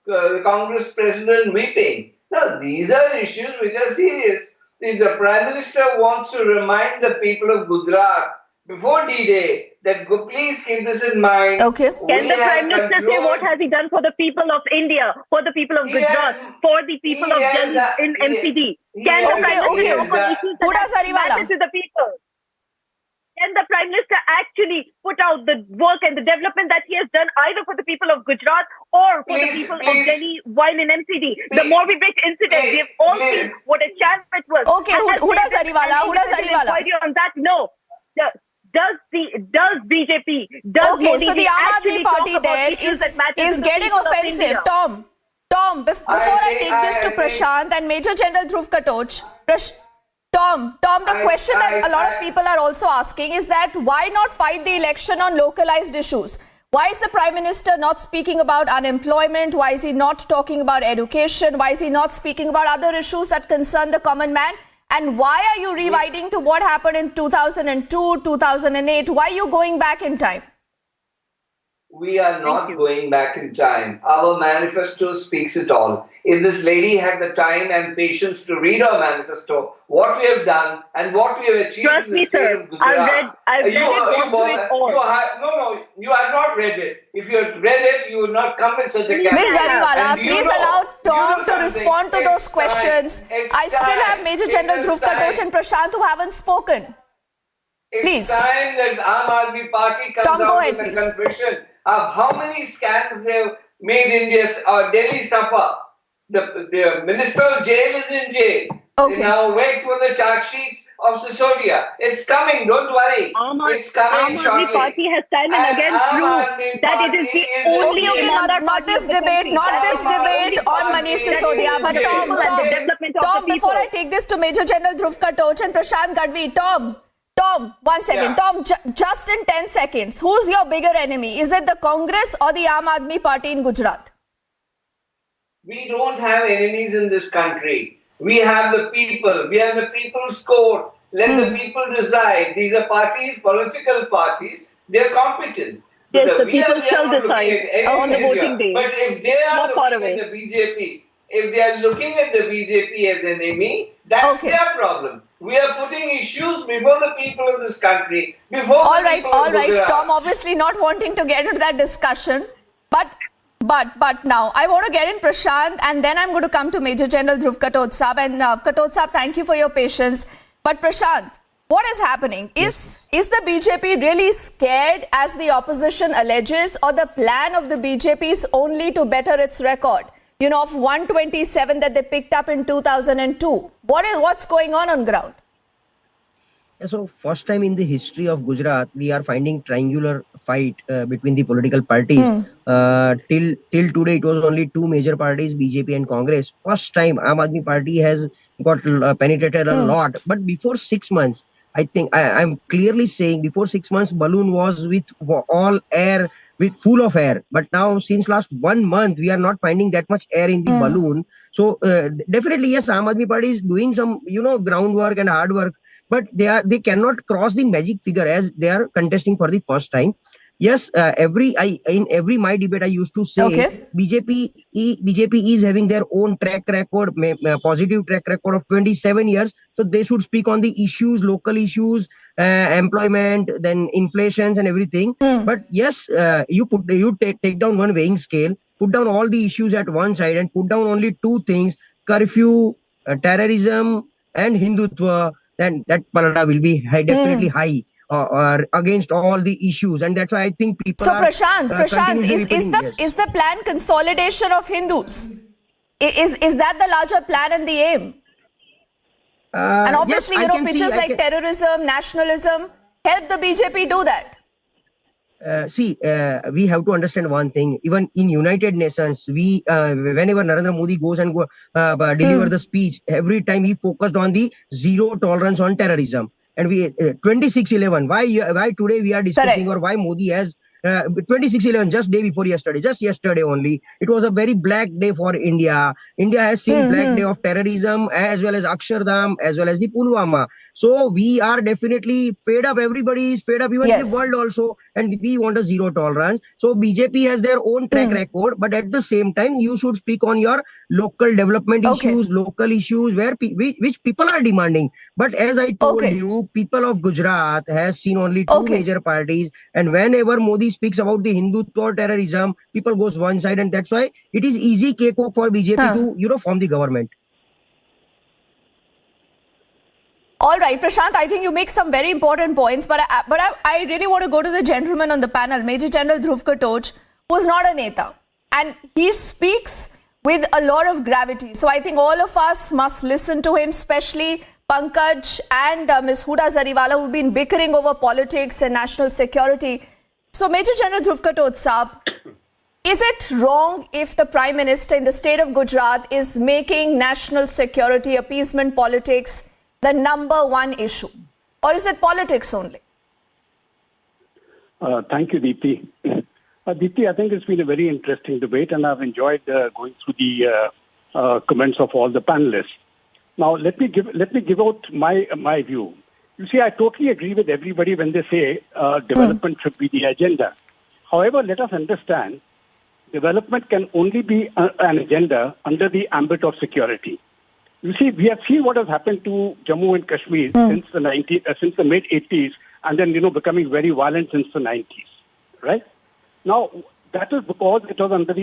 the Congress President weeping? Now, these are issues which are serious. If the Prime Minister wants to remind the people of Gujarat before D-Day that please keep this in mind. Okay. Can the Prime Minister say what has he done for the people of India, for the people of Gujarat, for the people of Delhi in MCD? Can the Prime Minister talk on issues that matter to the people? Can the Prime Minister actually put out the work and the development that he has done either for the people of Gujarat or for the people of Delhi while in MCD? The Morbi Bridge incident, we have all seen what a chance it was. Okay, Huda Sariwala. On that, no. Does BJP, okay, so the Aam Aadmi Party there is getting offensive. Tom, before I take this to Prashant and Major General Dhruv Katoch, Tom, the question that a lot of people are also asking is that why not fight the election on localized issues? Why is the Prime Minister not speaking about unemployment? Why is he not talking about education? Why is he not speaking about other issues that concern the common man? And why are you rewinding to what happened in 2002, 2008? Why are you going back in time? We are not going back in time. Our manifesto speaks it all. If this lady had the time and patience to read our manifesto, what we have done and what we have achieved in the state of Gujarat. I've read it all. You have not read it. If you had read it, you would not come in such a campaign. Ms. Zariwala, please allow Tom to respond to those questions. I still have Major General Dhruv Katoch and Prashant who haven't spoken. Please. It's time that Aam Aadmi Party comes out with a confession of how many scams they have made India or Delhi suffer. The Minister of Jail is in jail. Okay. Now wait for the charge sheet of Sisodia. It's coming, don't worry. It's coming shortly. Aam Aadmi Party has time and again proved that it is the only not this debate on Manish Sisodia. But Tom, before I take this to Major General Dhruv Katoch and Prashant Gadvi, Tom, 1 second. Tom, just in 10 seconds, who's your bigger enemy? Is it the Congress or the Aam Aadmi Party in Gujarat? We don't have enemies in this country. We have the people. We have the people's court. Let the people decide. These are parties, political parties. They are competent. Yes, the people shall decide on the voting day. But if they are looking at the BJP, if they are looking at the BJP as an enemy, that's their problem. We are putting issues before the people of this country. All right. Tom, obviously not wanting to get into that discussion, but now I want to get in Prashant, and then I'm going to come to Major General Dhruv Katoch Saab. And Katoch Saab, thank you for your patience. But Prashant, what is happening? Is the BJP really scared, as the opposition alleges, or the plan of the BJP is only to better its record? Of 127 that they picked up in 2002. What's going on ground? So first time in the history of Gujarat, we are finding triangular fight between the political parties. Till today, it was only two major parties, BJP and Congress. First time, Aam Aadmi Party has got penetrated a lot. But before 6 months, I think I'm clearly saying before 6 months, balloon was with all air, with full of air. But now, since last 1 month, we are not finding that much air in the balloon. So definitely, yes, Aam Aadmi Party is doing some, groundwork and hard work. But they cannot cross the magic figure as they are contesting for the first time. Yes, in every my debate I used to say BJP is having their own track record, positive track record of 27 years. So they should speak on the issues, local issues, employment, then inflations and everything. But yes, you take down one weighing scale, put down all the issues at one side, and put down only two things: curfew, terrorism, and Hindutva. Then that palada will be definitely high or against all the issues, and that's why I think people. So Prashant, is the plan consolidation of Hindus? Is that the larger plan and the aim? And obviously, yes, pictures like terrorism, nationalism help the BJP do that. We have to understand one thing. Even in United Nations, whenever Narendra Modi goes and deliver the speech, every time he focused on the zero tolerance on terrorism. And we 26/11. Why today we are discussing, or why Modi has 26/11, just day before yesterday, just yesterday only. It was a very black day for India. India has seen black day of terrorism as well as Akshardham, as well as the Pulwama. So we are definitely fed up. Everybody is fed up, even in the world also. And we want a zero tolerance. So BJP has their own track record. But at the same time, you should speak on your local development issues, local issues which people are demanding. But as I told you, people of Gujarat has seen only two major parties. And whenever Modi speaks about the Hindutva or terrorism, people goes one side, and that's why it is easy cakewalk for BJP to form the government. All right, Prashant, I think you make some very important points, but I really want to go to the gentleman on the panel, Major General Dhruv Katoch, who's not a Neta, and he speaks with a lot of gravity. So I think all of us must listen to him, especially Pankaj and Ms. Huda Zariwala, who've been bickering over politics and national security. So Major General Dhruv Katoch Saab, is it wrong if the Prime Minister in the state of Gujarat is making national security, appeasement politics the #1 issue? Or is it politics only? Thank you, Deepthi. Deepthi, I think it's been a very interesting debate, and I've enjoyed going through the comments of all the panelists. Now, let me give out my view. You see, I totally agree with everybody when they say development should be the agenda. However, let us understand, development can only be an agenda under the ambit of security. You see, we have seen what has happened to Jammu and Kashmir since the mid-80s, and then becoming very violent since the 90s, right? Now, that is because it was under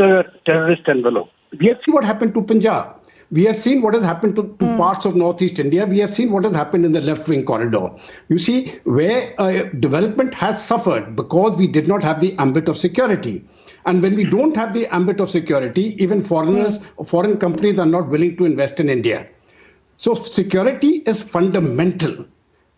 a terrorist envelope. We have seen what happened to Punjab. We have seen what has happened to parts of Northeast India. We have seen what has happened in the left-wing corridor. You see, where development has suffered because we did not have the ambit of security. And when we don't have the ambit of security, even foreigners, foreign companies are not willing to invest in India. So security is fundamental.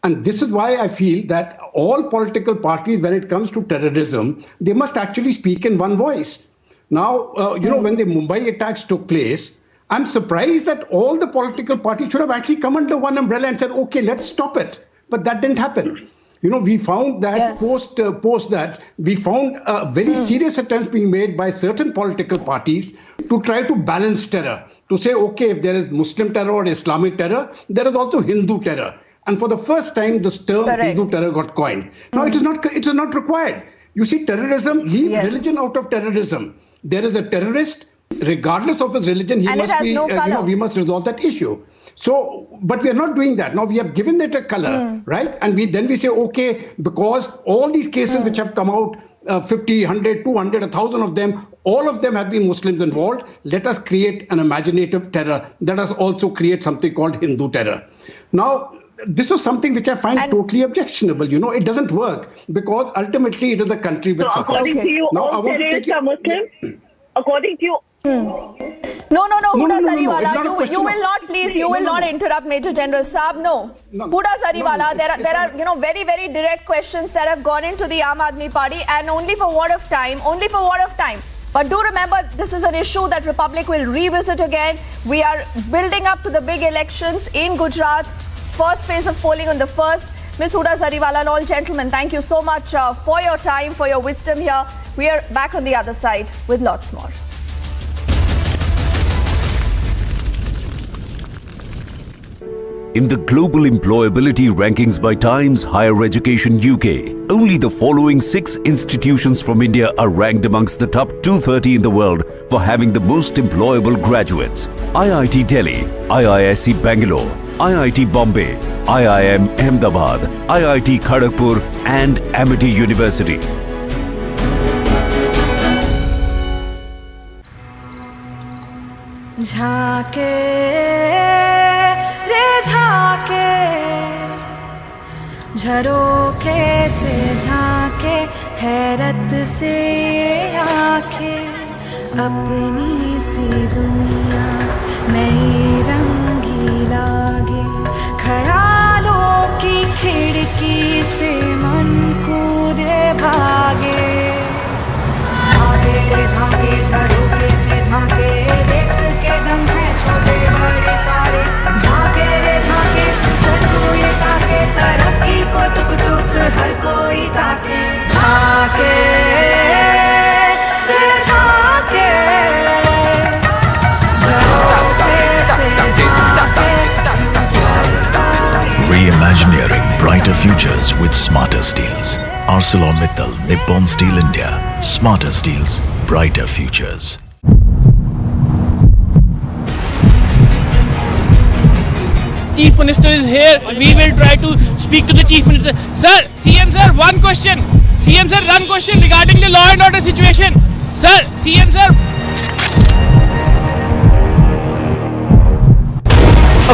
And this is why I feel that all political parties, when it comes to terrorism, they must actually speak in one voice. Now, when the Mumbai attacks took place, I'm surprised that all the political parties should have actually come under one umbrella and said, okay, let's stop it. But that didn't happen. We found that post that, we found a very serious attempt being made by certain political parties to try to balance terror. To say, okay, if there is Muslim terror or Islamic terror, there is also Hindu terror. And for the first time, this term Hindu terror got coined. Now, it is not required. You see, terrorism, leave religion out of terrorism. There is a terrorist, regardless of his religion, we must resolve that issue. So, but we are not doing that. Now we have given it a color, right? And then we say, okay, because all these cases which have come out, 50, 100, 200, 1,000 of them, all of them have been Muslims involved. Let us create an imaginative terror. Let us also create something called Hindu terror. Now, this was something which I find totally objectionable. It doesn't work because ultimately it is the country which suffers. According to you, now, all terrorists are Muslim? According to you... No, Huda It's not a Zariwala, question you of- will not, please, you will not interrupt Major General Saab. No. Huda Zariwala, there are very, very direct questions that have gone into the Aam Aadmi Party, and only for word of time. But do remember, this is an issue that Republic will revisit again. We are building up to the big elections in Gujarat. First phase of polling on the 1st. Ms. Huda Zariwala and all gentlemen, thank you so much for your time, for your wisdom here. We are back on the other side with lots more. In the global employability rankings by Times Higher Education UK, only the following 6 institutions from India are ranked amongst the top 230 in the world for having the most employable graduates. IIT Delhi, IISc Bangalore, IIT Bombay, IIM Ahmedabad, IIT Kharagpur and Amity University. झाके रे झाके झरोखे से झाके हैरत से आंखें अपनी सी दुनिया नई रंगी लागे ख्यालों की खिड़की से मन कूदे भागे झाके रे झाके झरोखे से झाके देख के दम है छोटे बड़े सारे झाके रे झाके हर कोई ताके तरक्की को टुक टुक हर कोई ताके झाके रे झाके Reimagineering brighter futures with smarter steels. ArcelorMittal Nippon Steel India. Smarter steels, brighter futures. Chief Minister is here. We will try to speak to the Chief Minister. Sir, CM sir, one question. CM sir, one question regarding the law and order situation. Sir, CM sir.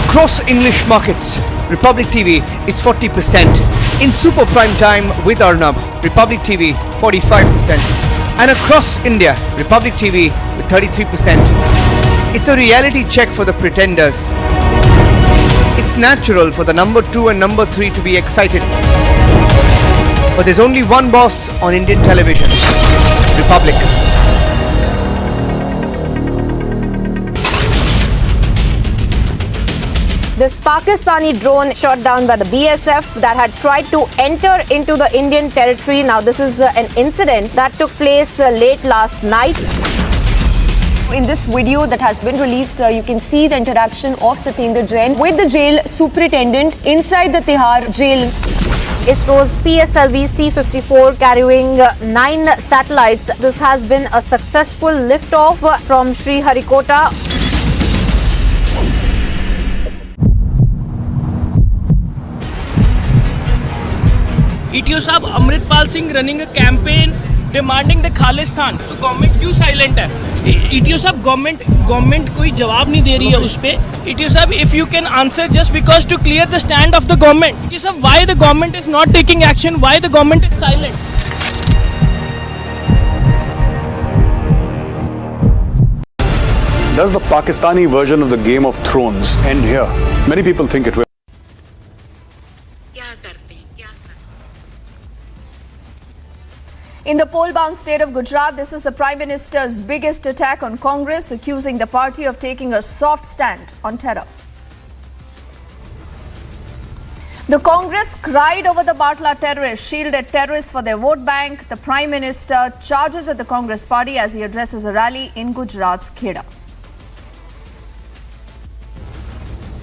Across English markets, Republic TV is 40%. In super prime time with Arnab, Republic TV 45%. And across India, Republic TV with 33%. It's a reality check for the pretenders. It's natural for the number 2 and number 3 to be excited. But there's only one boss on Indian television, Republic. This Pakistani drone shot down by the BSF that had tried to enter into the Indian territory. Now this is an incident that took place late last night. In this video that has been released, you can see the interaction of Satyendra Jain with the jail superintendent inside the Tihar jail. ISRO's PSLV C-54 carrying 9 satellites. This has been a successful liftoff from Sriharikota. ETO साहब Amritpal Singh running a campaign demanding the Khalistan. तो government क्यों silent है? ETO साहब government कोई जवाब नहीं दे रही है उस पे. ETO साहब, if you can answer just because to clear the stand of the government. ETO साहब, why the government is not taking action? Why the government is silent? Does the Pakistani version of the Game of Thrones end here? Many people think it will. In the poll-bound state of Gujarat, this is the Prime Minister's biggest attack on Congress, accusing the party of taking a soft stand on terror. The Congress cried over the Batla terrorists, shielded terrorists for their vote bank. The Prime Minister charges at the Congress party as he addresses a rally in Gujarat's Kheda.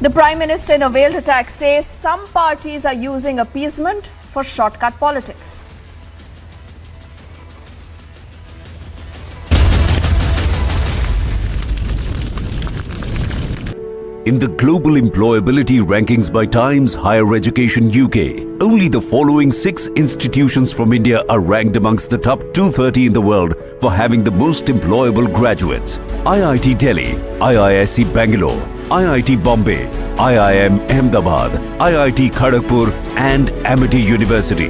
The Prime Minister, in a veiled attack, says some parties are using appeasement for shortcut politics. In the global employability rankings by Times Higher Education UK, only the following 6 institutions from India are ranked amongst the top 230 in the world for having the most employable graduates. IIT Delhi, IISc Bangalore, IIT Bombay, IIM Ahmedabad, IIT Kharagpur and Amity University.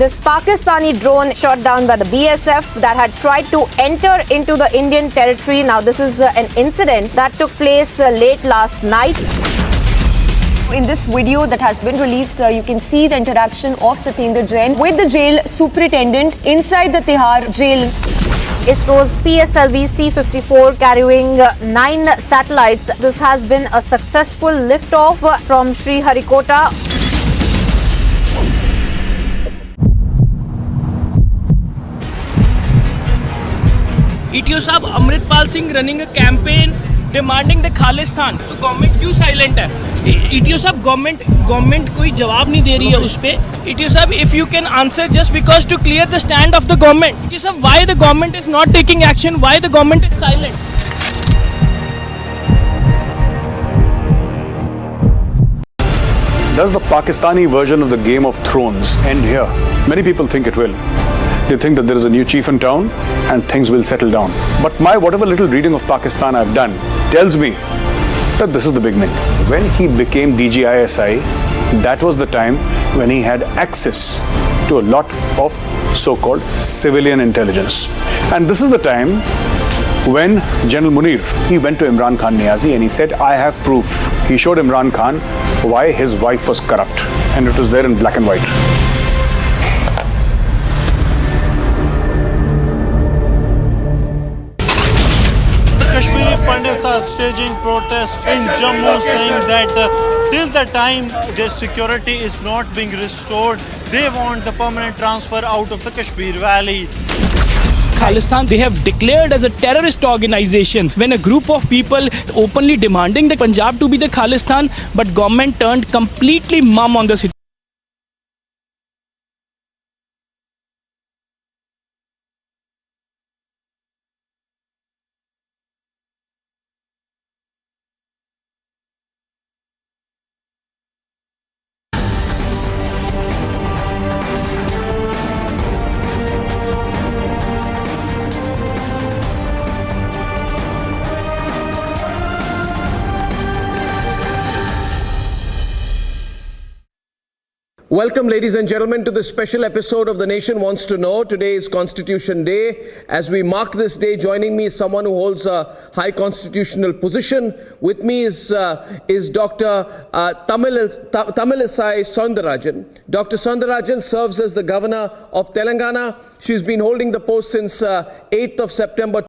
This Pakistani drone shot down by the BSF that had tried to enter into the Indian territory. Now, this is an incident that took place late last night. In this video that has been released, you can see the interaction of Satyendra Jain with the jail superintendent inside the Tihar jail. ISRO's PSLV C-54 carrying 9 satellites. This has been a successful liftoff from Sriharikota. ETO साहब Amritpal Singh running a campaign demanding the Khalistan. तो government क्यों silent है? ETO साहब government कोई जवाब नहीं दे रही है उस पे. ETO साहब, if you can answer just because to clear the stand of the government. ETO साहब, why the government is not taking action? Why the government is silent? Does the Pakistani version of the Game of Thrones end here? Many people think it will. They think that there is a new chief in town and things will settle down. But my whatever little reading of Pakistan I've done tells me that this is the beginning. When he became DGISI, that was the time when he had access to a lot of so-called civilian intelligence. And this is the time when General Munir, he went to Imran Khan Niazi and he said, I have proof. He showed Imran Khan why his wife was corrupt. And it was there in black and white. Kashmiri Pandits are staging protests in Jammu saying that till the time their security is not being restored, they want the permanent transfer out of the Kashmir Valley. Khalistan, they have declared as a terrorist organizations when a group of people openly demanding the Punjab to be the Khalistan, but government turned completely mum on the situation. Welcome, ladies and gentlemen, to this special episode of The Nation Wants to Know. Today is Constitution Day. As we mark this day, joining me is someone who holds a high constitutional position. With me is Dr. Tamilisai Soundarajan. Dr. Soundarajan serves as the governor of Telangana. She's been holding the post since 8th of September